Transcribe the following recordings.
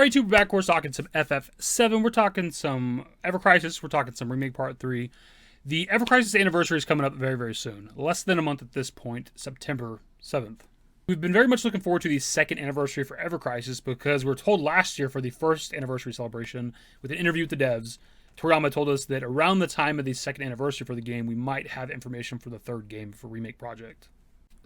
Alright, YouTube, we're back. We're talking some FF7. We're talking some Ever Crisis. We're talking some Remake Part 3. The Ever Crisis anniversary is coming up very, very soon. Less than a month at this point, September 7th. We've been very much looking forward to the second anniversary for Ever Crisis because we were told last year for the first anniversary celebration with an interview with the devs, Toriyama told us that around the time of the second anniversary for the game, we might have information for the third game for Remake Project.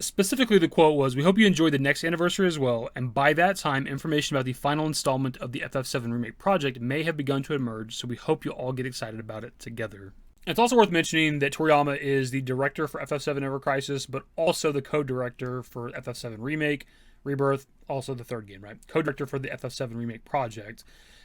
Specifically, the quote was, "We hope you enjoy the next anniversary as well, and by that time, information about the final installment of the FF7 Remake project may have begun to emerge, so we hope you'll all get excited about it together." It's also worth mentioning that Toriyama is the director for FF7 Ever Crisis, but also the co-director for FF7 Remake, Rebirth, also the third game, right? Co-director for the FF7 Remake project.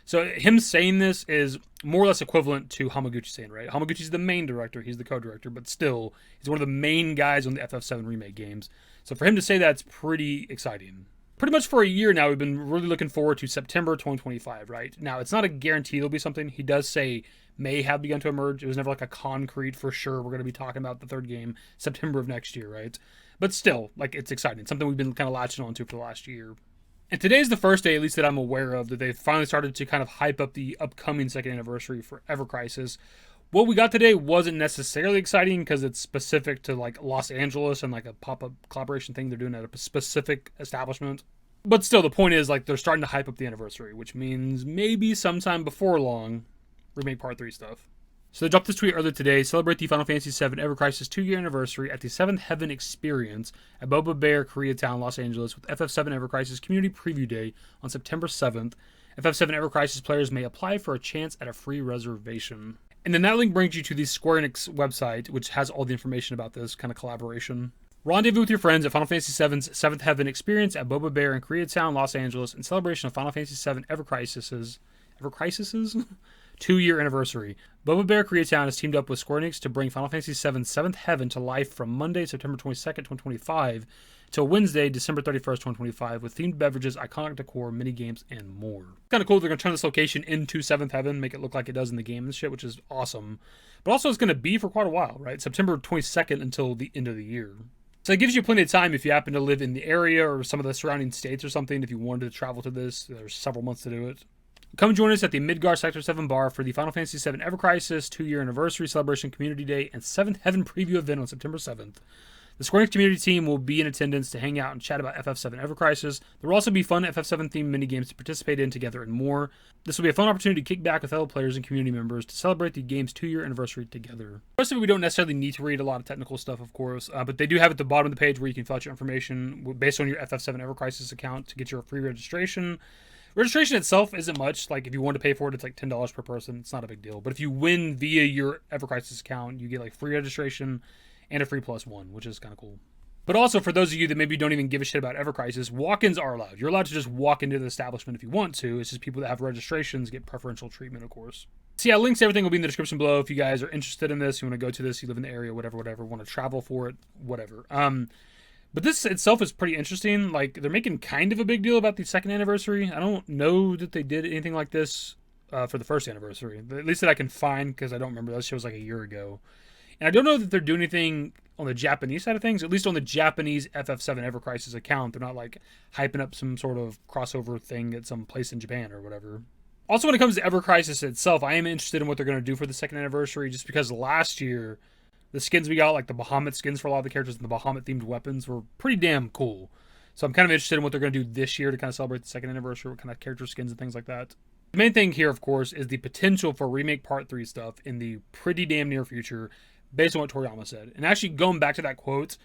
So him saying this is more or less equivalent to Hamaguchi saying, right? Hamaguchi's the main director, he's the co-director, but still, he's one of the main guys on the FF7 Remake games. So for him to say that's pretty exciting. Pretty much for a year now, we've been really looking forward to September 2025, right? Now, it's not a guarantee it'll be something. He does say may have begun to emerge. It was never like a concrete for sure we're going to be talking about the third game September of next year, right? But still, like, it's exciting. It's something we've been kind of latching on to for the last year. And today's the first day, at least that I'm aware of, that they've finally started to kind of hype up the upcoming second anniversary for Ever Crisis. What we got today wasn't necessarily exciting because it's specific to like Los Angeles and like a pop-up collaboration thing they're doing at a specific establishment. But still, the point is like they're starting to hype up the anniversary, which means maybe sometime before long, Remake Part 3 stuff. So they dropped this tweet earlier today. Celebrate the Final Fantasy VII Ever Crisis 2-year anniversary at the 7th Heaven Experience at Boba Bear, Koreatown, Los Angeles with FF7 Ever Crisis Community Preview Day on September 7th. FF7 Ever Crisis players may apply for a chance at a free reservation. And then that link brings you to the Square Enix website, which has all the information about this kind of collaboration. Rendezvous with your friends at Final Fantasy VII's 7th Heaven Experience at Boba Bear in Koreatown, Los Angeles in celebration of Final Fantasy VII Ever Crisis's 2-year anniversary. Boba Bear Koreatown has teamed up with Square Enix to bring Final Fantasy VII's 7th Heaven to life from Monday, September 22nd, 2025, till Wednesday, December 31st, 2025, with themed beverages, iconic decor, minigames, and more. Kind of cool they're going to turn this location into 7th Heaven, make it look like it does in the game and shit, which is awesome. But also it's going to be for quite a while, right? September 22nd until the end of the year. So it gives you plenty of time if you happen to live in the area or some of the surrounding states or something. If you wanted to travel to this, there's several months to do it. Come join us at the Midgar Sector 7 bar for the Final Fantasy VII Ever Crisis 2-year anniversary celebration community day and 7th Heaven preview event on September 7th. The Square Enix community team will be in attendance to hang out and chat about FF7 Ever Crisis. There will also be fun FF7 themed minigames to participate in together and more. This will be a fun opportunity to kick back with fellow players and community members to celebrate the game's 2-year anniversary together. Most of it we don't necessarily need to read a lot of technical stuff, of course, but they do have at the bottom of the page where you can fill out your information based on your FF7 Ever Crisis account to get your free registration. Registration itself isn't much. Like, if you want to pay for it, it's like $10 per person. It's not a big deal. But if you win via your Ever Crisis account, you get like free registration and a free +1, which is kind of cool. But also, for those of you that maybe don't even give a shit about Ever Crisis, walk-ins are allowed. You're allowed to just walk into the establishment if you want to. It's just people that have registrations get preferential treatment, of course. So yeah, links to everything will be in the description below if you guys are interested in this, you want to go to this, you live in the area, whatever, want to travel for it, whatever. But this itself is pretty interesting. Like, they're making kind of a big deal about the second anniversary. I don't know that they did anything like this for the first anniversary. At least that I can find, because I don't remember. That show was like a year ago. And I don't know that they're doing anything on the Japanese side of things. At least on the Japanese FF7 Ever Crisis account, they're not like hyping up some sort of crossover thing at some place in Japan or whatever. Also, when it comes to Ever Crisis itself, I am interested in what they're going to do for the second anniversary, just because last year, the skins we got, like the Bahamut skins for a lot of the characters and the Bahamut-themed weapons, were pretty damn cool. So I'm kind of interested in what they're going to do this year to kind of celebrate the second anniversary, what kind of character skins and things like that. The main thing here, of course, is the potential for Remake Part 3 stuff in the pretty damn near future, based on what Toriyama said. And actually, going back to that quote,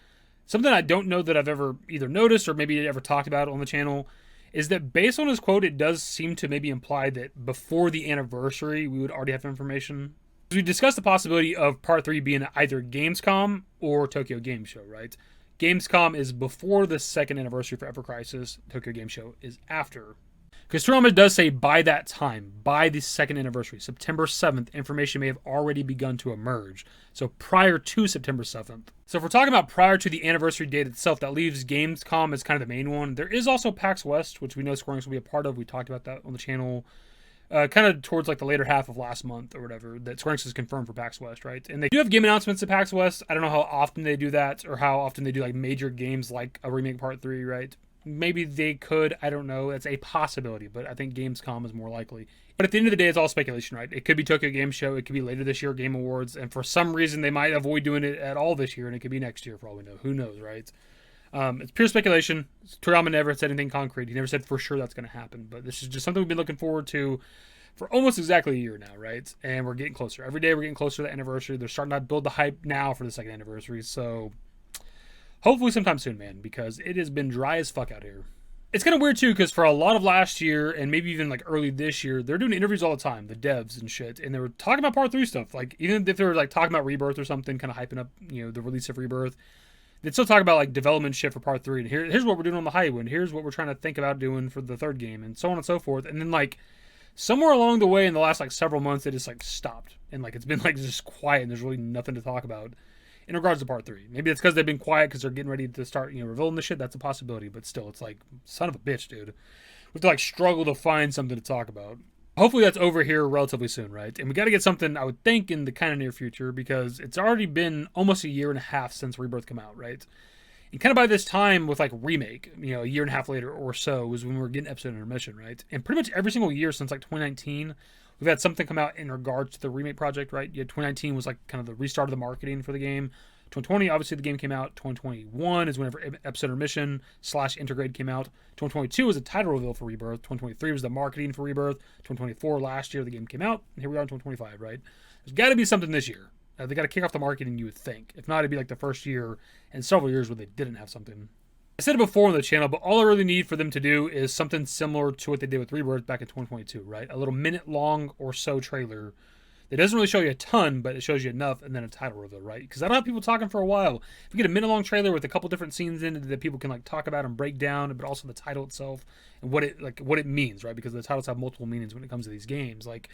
something I don't know that I've ever either noticed or maybe ever talked about on the channel is that based on his quote, it does seem to maybe imply that before the anniversary, we would already have information. We discussed the possibility of Part 3 being either Gamescom or Tokyo Game Show, right? Gamescom is before the second anniversary for Ever Crisis. Tokyo Game Show is after. Because Toriyama does say by that time, by the second anniversary, September 7th, information may have already begun to emerge. So prior to September 7th. So if we're talking about prior to the anniversary date itself, that leaves Gamescom as kind of the main one. There is also PAX West, which we know Square Enix will be a part of. We talked about that on the channel. Kind of towards like the later half of last month or whatever, that Square Enix is confirmed for PAX West, right? And they do have game announcements at PAX West. I don't know how often they do that or how often they do like major games like a Remake Part 3, right? Maybe they could. I don't know. It's a possibility, but I think Gamescom is more likely. But at the end of the day, it's all speculation, right? It could be Tokyo Game Show. It could be later this year, Game Awards. And for some reason, they might avoid doing it at all this year, and it could be next year for all we know. Who knows, right? It's pure speculation. Toriyama never said anything concrete. He never said for sure that's going to happen. But this is just something we've been looking forward to for almost exactly a year now, right? And we're getting closer. Every day we're getting closer to the anniversary. They're starting to build the hype now for the second anniversary. So hopefully sometime soon, man, because it has been dry as fuck out here. It's kind of weird, too, because for a lot of last year and maybe even like early this year, they're doing interviews all the time, the devs and shit. And they were talking about Part 3 stuff. Like, even if they were like talking about Rebirth or something, kind of hyping up, you know, the release of Rebirth, they'd still talk about like development shit for Part 3. And here's what we're doing on the highway. And here's what we're trying to think about doing for the third game, and so on and so forth. And then like somewhere along the way in the last like several months, it just like stopped. And like it's been like just quiet and there's really nothing to talk about in regards to Part 3. Maybe it's because they've been quiet because they're getting ready to start, you know, revealing the shit. That's a possibility. But still, it's like, son of a bitch, dude. We have to like struggle to find something to talk about. Hopefully that's over here relatively soon, right? And we got to get something, I would think, in the kind of near future, because it's already been almost a year and a half since Rebirth came out, right? And kind of by this time with like Remake, you know, a year and a half later or so was when we were getting episode intermission, right? And pretty much every single year since like 2019, we've had something come out in regards to the Remake project, right? Yeah, 2019 was like kind of the restart of the marketing for the game. 2020, obviously the game came out. 2021 is whenever episode intermission / Intergrade came out. 2022 was a title reveal for Rebirth. 2023 was the marketing for Rebirth. 2024, last year, the game came out. And here we are in 2025, right? There's got to be something this year. They got to kick off the marketing, you would think. If not, it'd be like the first year in several years where they didn't have something. I said it before on the channel, but all I really need for them to do is something similar to what they did with Rebirth back in 2022, right? A little minute-long or so trailer. It doesn't really show you a ton, but it shows you enough, and then a title reveal, right? Because I don't have people talking for a while. If you get a minute-long trailer with a couple different scenes in it that people can like talk about and break down, but also the title itself and what it means, right? Because the titles have multiple meanings when it comes to these games. Like,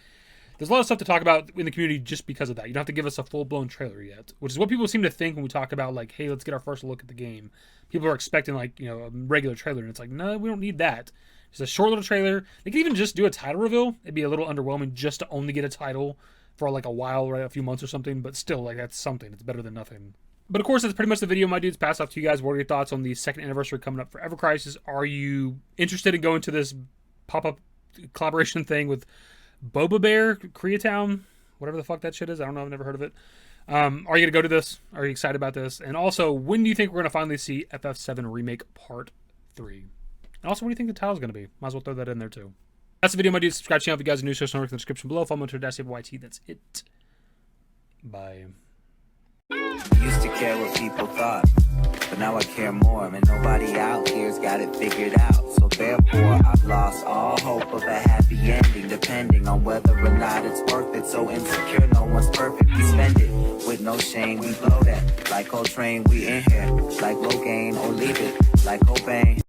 there's a lot of stuff to talk about in the community just because of that. You don't have to give us a full-blown trailer yet, which is what people seem to think when we talk about like, hey, let's get our first look at the game. People are expecting like, you know, a regular trailer, and it's like, no, we don't need that. Just a short little trailer. They could even just do a title reveal. It'd be a little underwhelming just to only get a title for like a while, right? A few months or something, but still, like, that's something. It's better than nothing. But of course, that's pretty much the video, my dudes. Pass off to you guys. What are your thoughts on the second anniversary coming up for Ever Crisis? Are you interested in going to this pop-up collaboration thing with Boba Bear, Koreatown, whatever the fuck that shit is? I don't know. I've never heard of it. Are you going to go to this? Are you excited about this? And also, when do you think we're going to finally see FF7 Remake Part 3? And also, what do you think the title's going to be? Might as well throw that in there, too. That's the video, my dudes. Subscribe to the channel if you guys are new. Search in the description below. Follow me on Twitter, @ffvii. That's it. Bye. Used to care what people thought, but now I care more. And nobody out here's got it figured out. So therefore, I've lost all hope of a happy ending, depending on whether or not it's worth it. So insecure, no one's perfect. We spend it with no shame. We blow that like Coltrane. We in here like Rogaine, or leave it like Cobain.